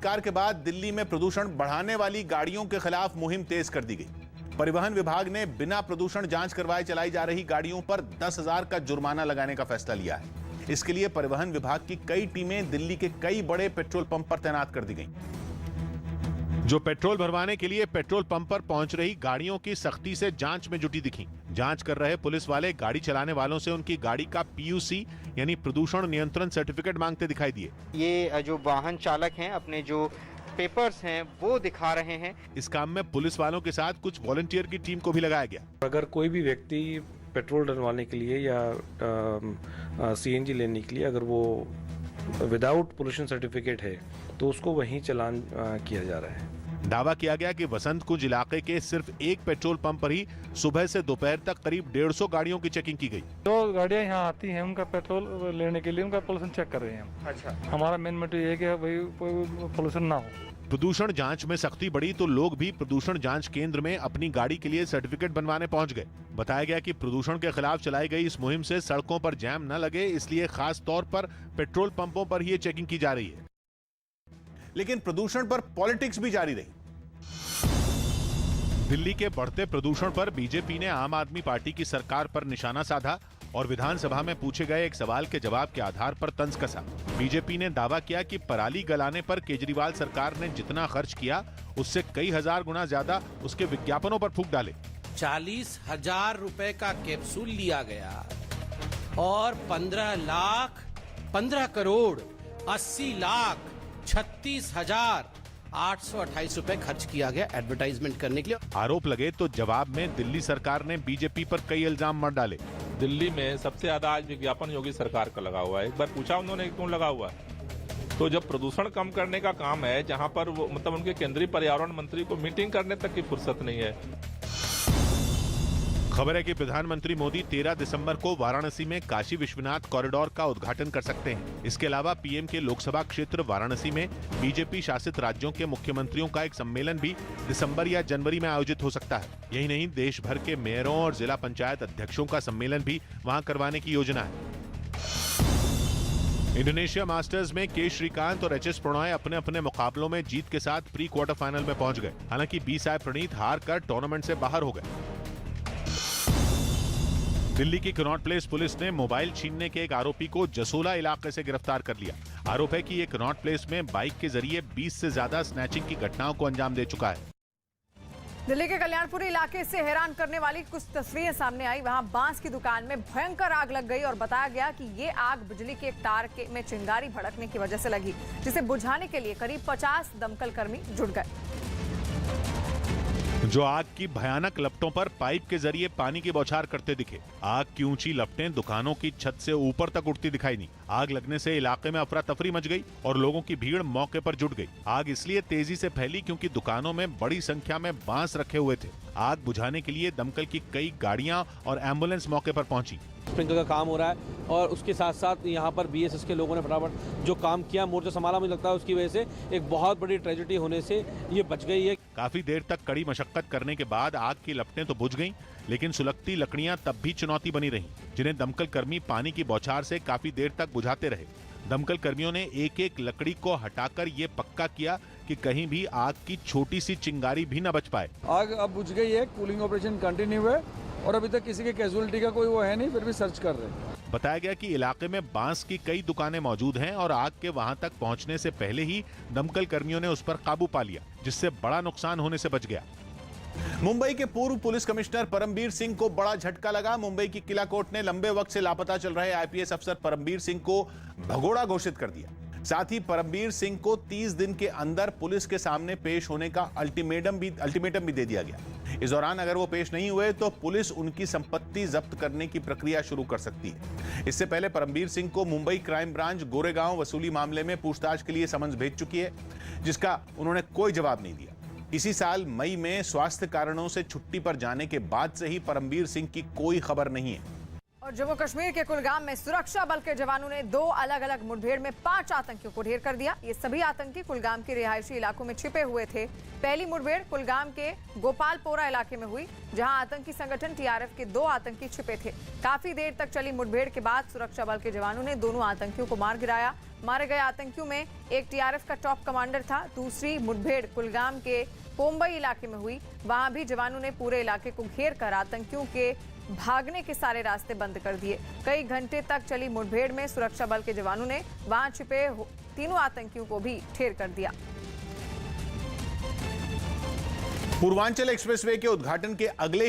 बहिष्कार के बाद दिल्ली में प्रदूषण बढ़ाने वाली गाड़ियों के खिलाफ मुहिम तेज कर दी गई। परिवहन विभाग ने बिना प्रदूषण जांच करवाए चलाई जा रही गाड़ियों पर 10,000 का जुर्माना लगाने का फैसला लिया है। इसके लिए परिवहन विभाग की कई टीमें दिल्ली के कई बड़े पेट्रोल पंप पर तैनात कर दी गई, जो पेट्रोल भरवाने के लिए पेट्रोल पंप पर पहुंच रही गाड़ियों की सख्ती से जांच में जुटी दिखी। जांच कर रहे पुलिस वाले गाड़ी चलाने वालों से उनकी गाड़ी का पीयूसी यानी प्रदूषण नियंत्रण सर्टिफिकेट मांगते दिखाई दिए। ये जो वाहन चालक हैं अपने जो पेपर्स हैं वो दिखा रहे हैं। इस काम में पुलिस वालों के साथ कुछ वॉलंटियर की टीम को भी लगाया गया। अगर कोई भी व्यक्ति पेट्रोल डलवाने के लिए या सीएनजी लेने के लिए अगर वो विदाउट पोल्यूशन सर्टिफिकेट है तो उसको वहीं चालान किया जा रहा है। दावा किया गया कि वसंत कुंज इलाके के सिर्फ एक पेट्रोल पंप पर ही सुबह से दोपहर तक करीब 150 गाड़ियों की चेकिंग की गई। जो गाड़ियां यहाँ आती हैं उनका पेट्रोल लेने के लिए उनका पोल्यूशन चेक कर रहे हैं हम। अच्छा, हमारा मेन मोटिव ये है कि भाई कोई पोल्यूशन ना हो। प्रदूषण जांच में सख्ती बढ़ी तो लोग भी प्रदूषण जांच केंद्र में अपनी गाड़ी के लिए सर्टिफिकेट बनवाने पहुंच गए। बताया गया कि प्रदूषण के खिलाफ चलाई गई इस मुहिम से सड़कों पर जैम न लगे, इसलिए खास तौर पर पेट्रोल पंपों पर ही ये चेकिंग की जा रही है। लेकिन प्रदूषण पर पॉलिटिक्स भी जारी रही। दिल्ली के बढ़ते प्रदूषण पर बीजेपी ने आम आदमी पार्टी की सरकार पर निशाना साधा और विधानसभा में पूछे गए एक सवाल के जवाब के आधार पर तंज कसा। बीजेपी ने दावा किया कि पराली गलाने पर केजरीवाल सरकार ने जितना खर्च किया उससे कई हजार गुना ज्यादा उसके विज्ञापनों पर फूंक डाले। 40,000 रुपए का कैप्सूल लिया गया और 15 करोड़ 80 लाख 36,828 रुपए खर्च किया गया एडवर्टाइजमेंट करने के लिए। आरोप लगे तो जवाब में दिल्ली सरकार ने बीजेपी पर कई इल्जाम मर डाले। दिल्ली में सबसे ज्यादा आज विज्ञापन योगी सरकार का लगा हुआ है। एक बार पूछा उन्होंने क्यों लगा हुआ है, तो जब प्रदूषण कम करने का काम है, जहां पर वो मतलब उनके केंद्रीय पर्यावरण मंत्री को मीटिंग करने तक की फुर्सत नहीं है। खबर है कि प्रधानमंत्री मोदी 13 दिसंबर को वाराणसी में काशी विश्वनाथ कॉरिडोर का उद्घाटन कर सकते हैं। इसके अलावा पीएम के लोकसभा क्षेत्र वाराणसी में बीजेपी शासित राज्यों के मुख्यमंत्रियों का एक सम्मेलन भी दिसंबर या जनवरी में आयोजित हो सकता है। यही नहीं, देश भर के मेयरों और जिला पंचायत अध्यक्षों का सम्मेलन भी वहां करवाने की योजना है। इंडोनेशिया मास्टर्स में के श्रीकांत और एच एस प्रणॉय अपने अपने मुकाबलों में जीत के साथ प्री क्वार्टर फाइनल में पहुंच गए। हालांकि बी साई प्रणीत हार कर टूर्नामेंट से बाहर हो गए। दिल्ली की कनॉट प्लेस पुलिस ने मोबाइल छीनने के एक आरोपी को जसोला इलाके से गिरफ्तार कर लिया। आरोप है कि ये कनॉट प्लेस में बाइक के जरिए 20 से ज्यादा स्नैचिंग की घटनाओं को अंजाम दे चुका है। दिल्ली के कल्याणपुरी इलाके से हैरान करने वाली कुछ तस्वीरें सामने आई। वहां बांस की दुकान में भयंकर आग लग गई और बताया गया कि ये आग बिजली के एक तार में चिंगारी भड़कने की वजह से लगी, जिसे बुझाने के लिए करीब 50 दमकल कर्मी जुट गए। जो आग की भयानक लपटों पर पाइप के जरिए पानी की बौछार करते दिखे। आग की ऊंची लपटें दुकानों की छत से ऊपर तक उठती दिखाई दी। आग लगने से इलाके में अफरा तफरी मच गई और लोगों की भीड़ मौके पर जुट गई। आग इसलिए तेजी से फैली क्योंकि दुकानों में बड़ी संख्या में बांस रखे हुए थे। आग बुझाने के लिए दमकल की कई गाड़ियां और एम्बुलेंस मौके पर पहुंची। स्प्रिंकलर का काम हो रहा है और उसके साथ साथ यहाँ पर बीएसएस के लोगों ने फटाफट जो काम किया, मोर्चा संभाला, मुझे लगता है उसकी वजह से एक बहुत बड़ी ट्रेजेडी होने से ये बच गई है। काफी देर तक कड़ी मशक्कत करने के बाद आग की लपटें तो बुझ गईं, लेकिन सुलगती लकड़ियां तब भी चुनौती बनी रहीं, जिन्हें दमकल कर्मी पानी की बौछार से काफी देर तक बुझाते रहे। दमकल कर्मियों ने एक एक लकड़ी को हटाकर ये पक्का किया कि कहीं भी आग की छोटी सी चिंगारी भी न बच पाए। आग अब बुझ गई है, कूलिंग ऑपरेशन कंटिन्यू है और अभी तक किसी के कैजुअलिटी का कोई वो है नहीं, फिर भी सर्च कर रहे हैं। बताया गया कि इलाके में बांस की कई दुकानें मौजूद हैं और आग के वहां तक पहुंचने से पहले ही दमकल कर्मियों ने उस पर काबू पा लिया, जिससे बड़ा नुकसान होने से बच गया। मुंबई के पूर्व पुलिस कमिश्नर परमबीर सिंह को बड़ा झटका लगा। मुंबई की किला कोर्ट ने लंबे वक्त से लापता चल रहे आईपीएस अफसर परमबीर सिंह को भगोड़ा घोषित कर दिया। साथ ही परमबीर सिंह को 30 दिन के अंदर पुलिस के सामने पेश होने का अल्टीमेटम भी दे दिया गया। इस दौरान अगर वो पेश नहीं हुए तो पुलिस उनकी संपत्ति जब्त करने की प्रक्रिया शुरू कर सकती है। इससे पहले परमबीर सिंह को मुंबई क्राइम ब्रांच गोरेगांव वसूली मामले में पूछताछ के लिए समन्स भेज चुकी है, जिसका उन्होंने कोई जवाब नहीं दिया। इसी साल मई में स्वास्थ्य कारणों से छुट्टी पर जाने के बाद से ही परमबीर सिंह की कोई खबर नहीं है। और जम्मू कश्मीर के कुलगाम में सुरक्षा बल के जवानों ने 2 अलग अलग मुठभेड़ में 5 आतंकियों को ढेर कर दिया। ये सभी आतंकी कुलगाम के रिहायशी इलाकों में छिपे हुए थे। पहली मुठभेड़ कुलगाम के गोपालपोरा इलाके में हुई, जहां आतंकी संगठन टीआरएफ के 2 आतंकी छिपे थे। काफी देर तक चली मुठभेड़ के बाद सुरक्षा बल के जवानों ने दोनों आतंकियों को मार गिराया। मारे गए आतंकियों में एक टीआरएफ का टॉप कमांडर था। दूसरी मुठभेड़ कुलगाम के कोम्बई इलाके में हुई। वहां भी जवानों ने पूरे इलाके को घेर कर आतंकियों के भागने के सारे रास्ते बंद कर दिए। कई घंटे तक चली मुठभेड़ में सुरक्षा बल के जवानों ने वहां छिपे तीनों आतंकियों को भी ढेर कर दिया। पूर्वांचल एक्सप्रेसवे के उद्घाटन के अगले